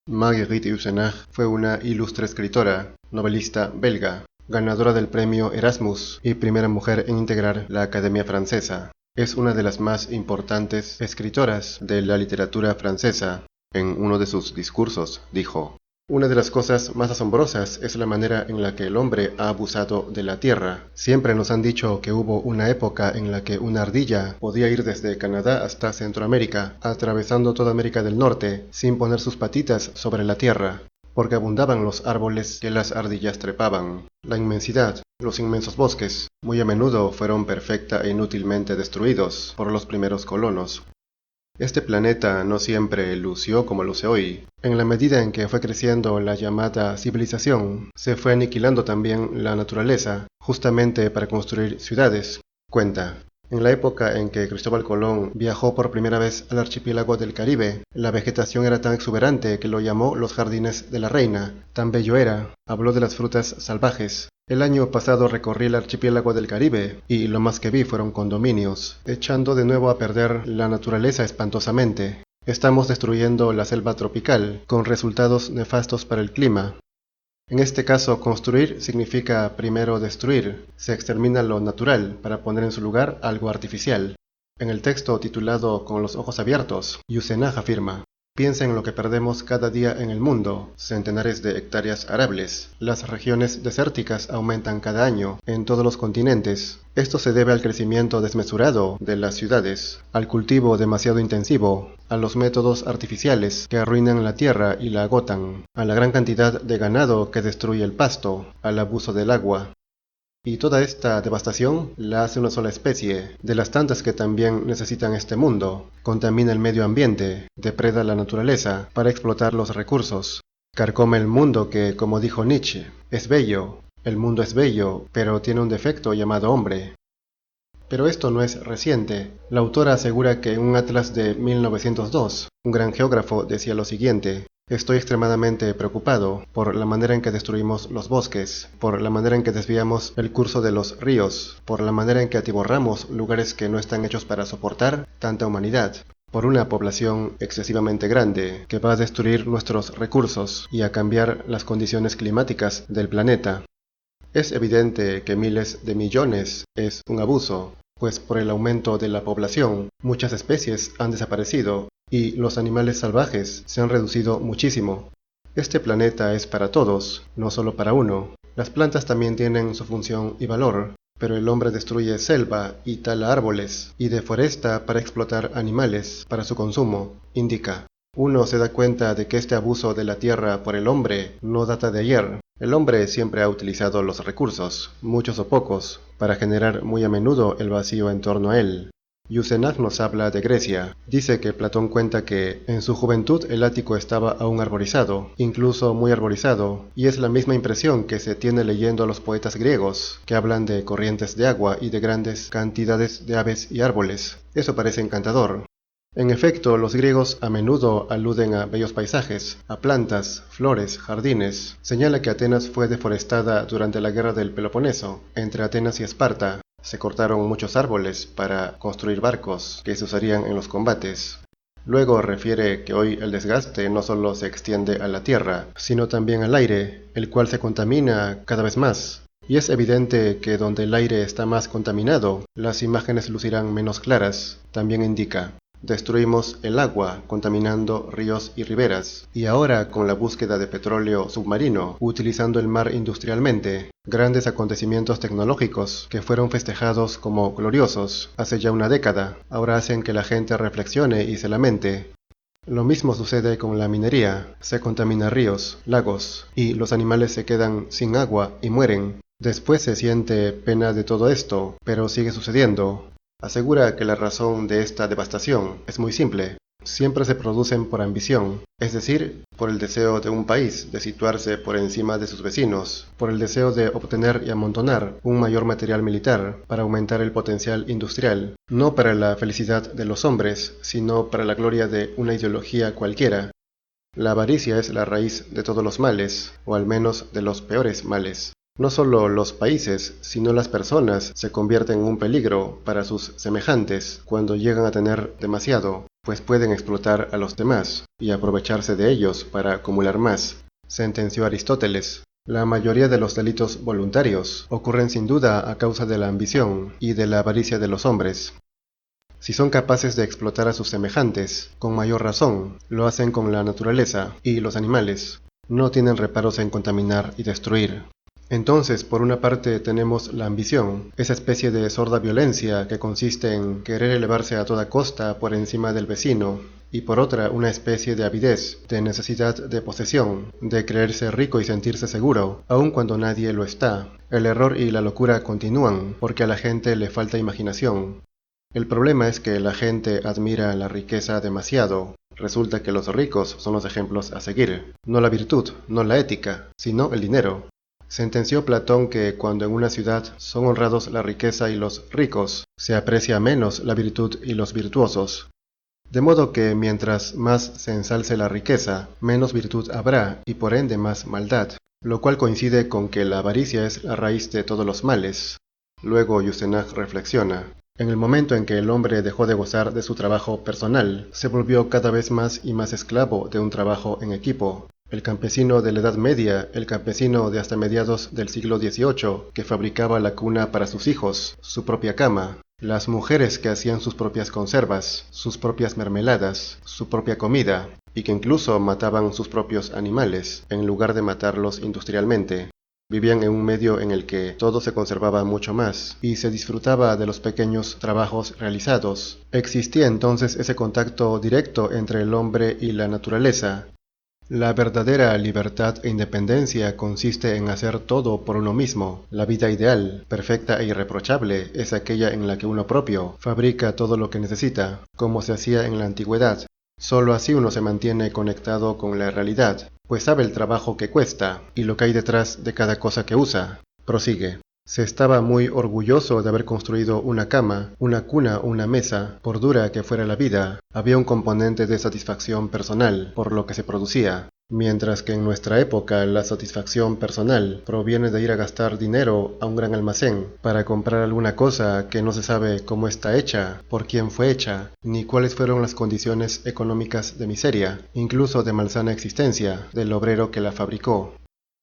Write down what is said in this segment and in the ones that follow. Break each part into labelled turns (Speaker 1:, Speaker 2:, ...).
Speaker 1: Marguerite Yourcenar fue una ilustre escritora, novelista belga, ganadora del premio Erasmus y primera mujer en integrar la Academia Francesa. Es una de las más importantes escritoras de la literatura francesa. En uno de sus discursos dijo: "Una de las cosas más asombrosas es la manera en la que el hombre ha abusado de la tierra. Siempre nos han dicho que hubo una época en la que una ardilla podía ir desde Canadá hasta Centroamérica, atravesando toda América del Norte, sin poner sus patitas sobre la tierra, porque abundaban los árboles que las ardillas trepaban. La inmensidad, los inmensos bosques, muy a menudo fueron perfecta e inútilmente destruidos por los primeros colonos. Este planeta no siempre lució como luce hoy. En la medida en que fue creciendo la llamada civilización, se fue aniquilando también la naturaleza, justamente para construir ciudades". Cuenta: "En la época en que Cristóbal Colón viajó por primera vez al archipiélago del Caribe, la vegetación era tan exuberante que lo llamó los jardines de la reina. Tan bello era, habló de las frutas salvajes. El año pasado recorrí el archipiélago del Caribe y lo más que vi fueron condominios, echando de nuevo a perder la naturaleza espantosamente. Estamos destruyendo la selva tropical, con resultados nefastos para el clima. En este caso, construir significa primero destruir. Se extermina lo natural para poner en su lugar algo artificial". En el texto titulado Con los ojos abiertos, Yourcenar afirma: "Piensa en lo que perdemos cada día en el mundo, centenares de hectáreas arables. Las regiones desérticas aumentan cada año en todos los continentes. Esto se debe al crecimiento desmesurado de las ciudades, al cultivo demasiado intensivo, a los métodos artificiales que arruinan la tierra y la agotan, a la gran cantidad de ganado que destruye el pasto, al abuso del agua. Y toda esta devastación la hace una sola especie, de las tantas que también necesitan este mundo. Contamina el medio ambiente, depreda la naturaleza para explotar los recursos. Carcome el mundo que, como dijo Nietzsche, es bello. El mundo es bello, pero tiene un defecto llamado hombre". Pero esto no es reciente. La autora asegura que en un atlas de 1902, un gran geógrafo decía lo siguiente: "Estoy extremadamente preocupado por la manera en que destruimos los bosques, por la manera en que desviamos el curso de los ríos, por la manera en que atiborramos lugares que no están hechos para soportar tanta humanidad, por una población excesivamente grande que va a destruir nuestros recursos y a cambiar las condiciones climáticas del planeta". Es evidente que miles de millones es un abuso, pues por el aumento de la población, muchas especies han desaparecido y los animales salvajes se han reducido muchísimo. Este planeta es para todos, no solo para uno. Las plantas también tienen su función y valor, pero el hombre destruye selva y tala árboles y deforesta para explotar animales para su consumo, indica. Uno se da cuenta de que este abuso de la tierra por el hombre no data de ayer. El hombre siempre ha utilizado los recursos, muchos o pocos, para generar muy a menudo el vacío en torno a él. Yourcenar nos habla de Grecia. Dice que Platón cuenta que en su juventud el ático estaba aún arborizado, incluso muy arborizado, y es la misma impresión que se tiene leyendo a los poetas griegos, que hablan de corrientes de agua y de grandes cantidades de aves y árboles. Eso parece encantador. En efecto, los griegos a menudo aluden a bellos paisajes, a plantas, flores, jardines. Señala que Atenas fue deforestada durante la guerra del Peloponeso, entre Atenas y Esparta. Se cortaron muchos árboles para construir barcos que se usarían en los combates. Luego refiere que hoy el desgaste no solo se extiende a la tierra, sino también al aire, el cual se contamina cada vez más. Y es evidente que donde el aire está más contaminado, las imágenes lucirán menos claras. También indica: "Destruimos el agua, contaminando ríos y riberas. Y ahora, con la búsqueda de petróleo submarino, utilizando el mar industrialmente, grandes acontecimientos tecnológicos que fueron festejados como gloriosos hace ya una década, ahora hacen que la gente reflexione y se lamente. Lo mismo sucede con la minería. Se contamina ríos, lagos, y los animales se quedan sin agua y mueren. Después se siente pena de todo esto, pero sigue sucediendo". Asegura que la razón de esta devastación es muy simple. Siempre se producen por ambición, es decir, por el deseo de un país de situarse por encima de sus vecinos, por el deseo de obtener y amontonar un mayor material militar para aumentar el potencial industrial, no para la felicidad de los hombres, sino para la gloria de una ideología cualquiera. La avaricia es la raíz de todos los males, o al menos de los peores males. No solo los países, sino las personas se convierten en un peligro para sus semejantes cuando llegan a tener demasiado, pues pueden explotar a los demás y aprovecharse de ellos para acumular más. Sentenció Aristóteles. La mayoría de los delitos voluntarios ocurren sin duda a causa de la ambición y de la avaricia de los hombres. Si son capaces de explotar a sus semejantes, con mayor razón, lo hacen con la naturaleza y los animales. No tienen reparos en contaminar y destruir. Entonces, por una parte tenemos la ambición, esa especie de sorda violencia que consiste en querer elevarse a toda costa por encima del vecino, y por otra una especie de avidez, de necesidad de posesión, de creerse rico y sentirse seguro, aun cuando nadie lo está. El error y la locura continúan, porque a la gente le falta imaginación. El problema es que la gente admira la riqueza demasiado. Resulta que los ricos son los ejemplos a seguir, no la virtud, no la ética, sino el dinero. Sentenció Platón que cuando en una ciudad son honrados la riqueza y los ricos, se aprecia menos la virtud y los virtuosos. De modo que mientras más se ensalce la riqueza, menos virtud habrá y por ende más maldad, lo cual coincide con que la avaricia es la raíz de todos los males. Luego Yustenach reflexiona. En el momento en que el hombre dejó de gozar de su trabajo personal, se volvió cada vez más y más esclavo de un trabajo en equipo. El campesino de la Edad Media, el campesino de hasta mediados del siglo XVIII, que fabricaba la cuna para sus hijos, su propia cama, las mujeres que hacían sus propias conservas, sus propias mermeladas, su propia comida, y que incluso mataban sus propios animales, en lugar de matarlos industrialmente. Vivían en un medio en el que todo se conservaba mucho más y se disfrutaba de los pequeños trabajos realizados. Existía entonces ese contacto directo entre el hombre y la naturaleza. La verdadera libertad e independencia consiste en hacer todo por uno mismo. La vida ideal, perfecta e irreprochable, es aquella en la que uno propio fabrica todo lo que necesita, como se hacía en la antigüedad. Solo así uno se mantiene conectado con la realidad, pues sabe el trabajo que cuesta y lo que hay detrás de cada cosa que usa. Prosigue. Se estaba muy orgulloso de haber construido una cama, una cuna o una mesa, por dura que fuera la vida. Había un componente de satisfacción personal por lo que se producía, mientras que en nuestra época la satisfacción personal proviene de ir a gastar dinero a un gran almacén para comprar alguna cosa que no se sabe cómo está hecha, por quién fue hecha, ni cuáles fueron las condiciones económicas de miseria, incluso de malsana existencia, del obrero que la fabricó.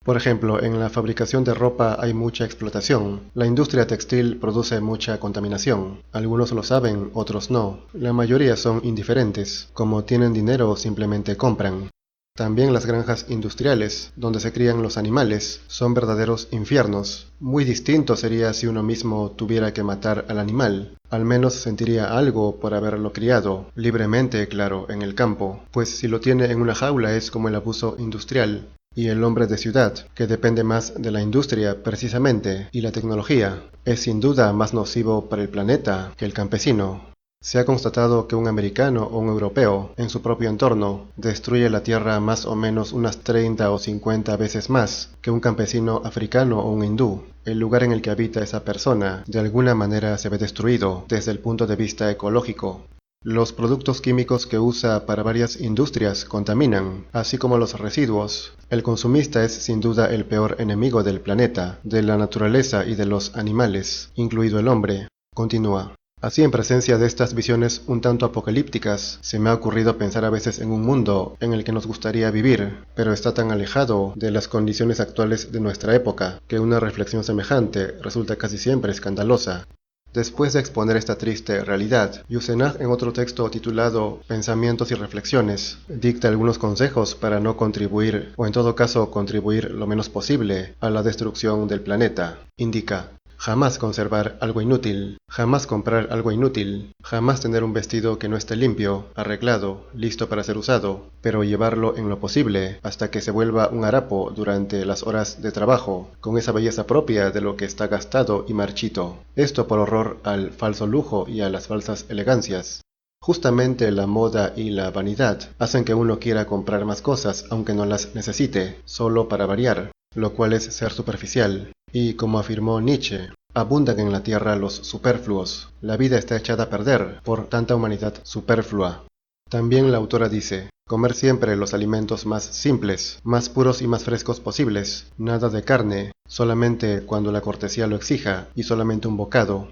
Speaker 1: Por ejemplo, en la fabricación de ropa hay mucha explotación. La industria textil produce mucha contaminación. Algunos lo saben, otros no. La mayoría son indiferentes. Como tienen dinero, simplemente compran. También las granjas industriales, donde se crían los animales, son verdaderos infiernos. Muy distinto sería si uno mismo tuviera que matar al animal. Al menos sentiría algo por haberlo criado, libremente, claro, en el campo. Pues si lo tiene en una jaula es como el abuso industrial. Y el hombre de ciudad, que depende más de la industria precisamente y la tecnología, es sin duda más nocivo para el planeta que el campesino. Se ha constatado que un americano o un europeo, en su propio entorno, destruye la tierra más o menos unas 30 o 50 veces más que un campesino africano o un hindú. El lugar en el que habita esa persona de alguna manera se ve destruido desde el punto de vista ecológico. Los productos químicos que usa para varias industrias contaminan, así como los residuos. El consumista es sin duda el peor enemigo del planeta, de la naturaleza y de los animales, incluido el hombre. Continúa. Así, en presencia de estas visiones un tanto apocalípticas, se me ha ocurrido pensar a veces en un mundo en el que nos gustaría vivir, pero está tan alejado de las condiciones actuales de nuestra época, que una reflexión semejante resulta casi siempre escandalosa. Después de exponer esta triste realidad, Yustenach, en otro texto titulado Pensamientos y Reflexiones, dicta algunos consejos para no contribuir, o en todo caso contribuir lo menos posible, a la destrucción del planeta. Indica: jamás conservar algo inútil, jamás comprar algo inútil, jamás tener un vestido que no esté limpio, arreglado, listo para ser usado, pero llevarlo en lo posible hasta que se vuelva un harapo durante las horas de trabajo, con esa belleza propia de lo que está gastado y marchito. Esto por horror al falso lujo y a las falsas elegancias. Justamente la moda y la vanidad hacen que uno quiera comprar más cosas aunque no las necesite, solo para variar, lo cual es ser superficial. Y como afirmó Nietzsche, abundan en la tierra los superfluos. La vida está echada a perder por tanta humanidad superflua. También la autora dice: comer siempre los alimentos más simples, más puros y más frescos posibles. Nada de carne, solamente cuando la cortesía lo exija, y solamente un bocado.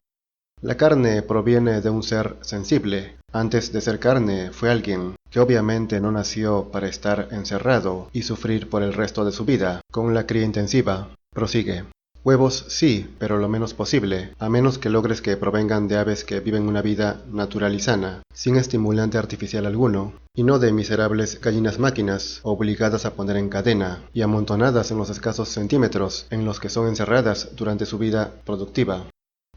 Speaker 1: La carne proviene de un ser sensible. Antes de ser carne fue alguien que obviamente no nació para estar encerrado y sufrir por el resto de su vida con la cría intensiva. Prosigue. Huevos sí, pero lo menos posible, a menos que logres que provengan de aves que viven una vida natural y sana, sin estimulante artificial alguno, y no de miserables gallinas máquinas, obligadas a poner en cadena y amontonadas en los escasos centímetros en los que son encerradas durante su vida productiva.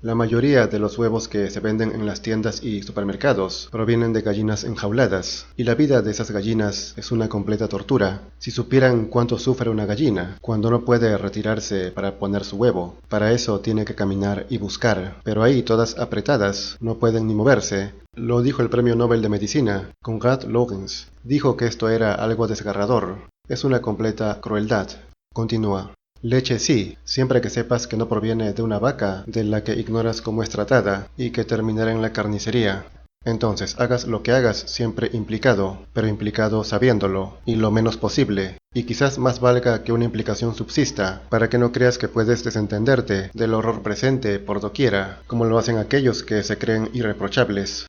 Speaker 1: La mayoría de los huevos que se venden en las tiendas y supermercados provienen de gallinas enjauladas, y la vida de esas gallinas es una completa tortura. Si supieran cuánto sufre una gallina cuando no puede retirarse para poner su huevo, para eso tiene que caminar y buscar, pero ahí todas apretadas, no pueden ni moverse. Lo dijo el premio Nobel de Medicina, Konrad Lorenz. Dijo que esto era algo desgarrador. Es una completa crueldad. Continúa. Leche sí, siempre que sepas que no proviene de una vaca de la que ignoras cómo es tratada y que terminará en la carnicería. Entonces hagas lo que hagas siempre implicado, pero implicado sabiéndolo, y lo menos posible, y quizás más valga que una implicación subsista, para que no creas que puedes desentenderte del horror presente por doquiera, como lo hacen aquellos que se creen irreprochables.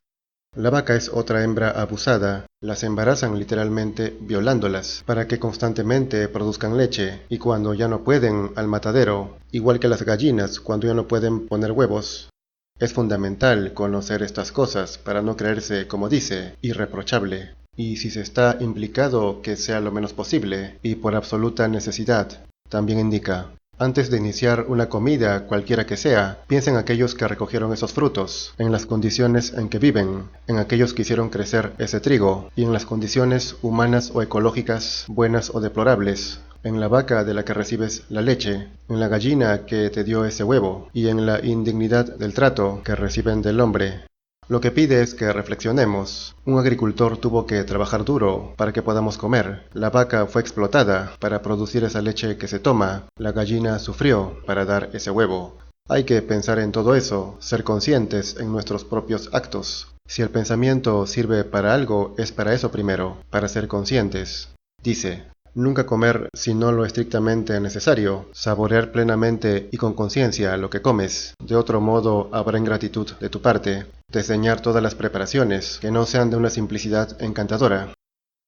Speaker 1: La vaca es otra hembra abusada, las embarazan literalmente violándolas, para que constantemente produzcan leche, y cuando ya no pueden, al matadero, igual que las gallinas cuando ya no pueden poner huevos. Es fundamental conocer estas cosas para no creerse, como dice, irreprochable, y si se está implicado que sea lo menos posible, y por absoluta necesidad. También indica. Antes de iniciar una comida, cualquiera que sea, piensa en aquellos que recogieron esos frutos, en las condiciones en que viven, en aquellos que hicieron crecer ese trigo, y en las condiciones humanas o ecológicas, buenas o deplorables, en la vaca de la que recibes la leche, en la gallina que te dio ese huevo, y en la indignidad del trato que reciben del hombre. Lo que pide es que reflexionemos. Un agricultor tuvo que trabajar duro para que podamos comer. La vaca fue explotada para producir esa leche que se toma. La gallina sufrió para dar ese huevo. Hay que pensar en todo eso, ser conscientes en nuestros propios actos. Si el pensamiento sirve para algo, es para eso primero, para ser conscientes. Dice. Nunca comer sino lo estrictamente necesario, saborear plenamente y con conciencia lo que comes. De otro modo habrá ingratitud de tu parte, desdeñar todas las preparaciones que no sean de una simplicidad encantadora.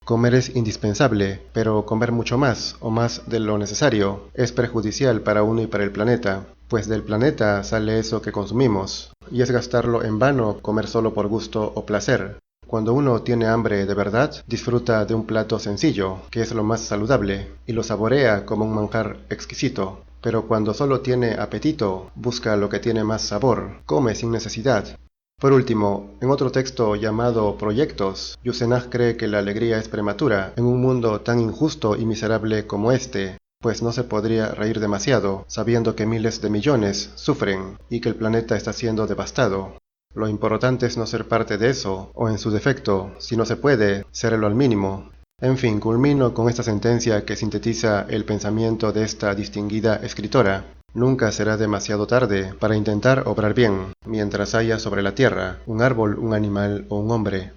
Speaker 1: Comer es indispensable, pero comer mucho más o más de lo necesario es perjudicial para uno y para el planeta, pues del planeta sale eso que consumimos, y es gastarlo en vano comer solo por gusto o placer. Cuando uno tiene hambre de verdad, disfruta de un plato sencillo, que es lo más saludable, y lo saborea como un manjar exquisito. Pero cuando solo tiene apetito, busca lo que tiene más sabor, come sin necesidad. Por último, en otro texto llamado Proyectos, Yusenach cree que la alegría es prematura en un mundo tan injusto y miserable como este, pues no se podría reír demasiado, sabiendo que miles de millones sufren y que el planeta está siendo devastado. Lo importante es no ser parte de eso, o en su defecto, si no se puede, serlo al mínimo. En fin, culmino con esta sentencia que sintetiza el pensamiento de esta distinguida escritora. Nunca será demasiado tarde para intentar obrar bien, mientras haya sobre la tierra un árbol, un animal o un hombre.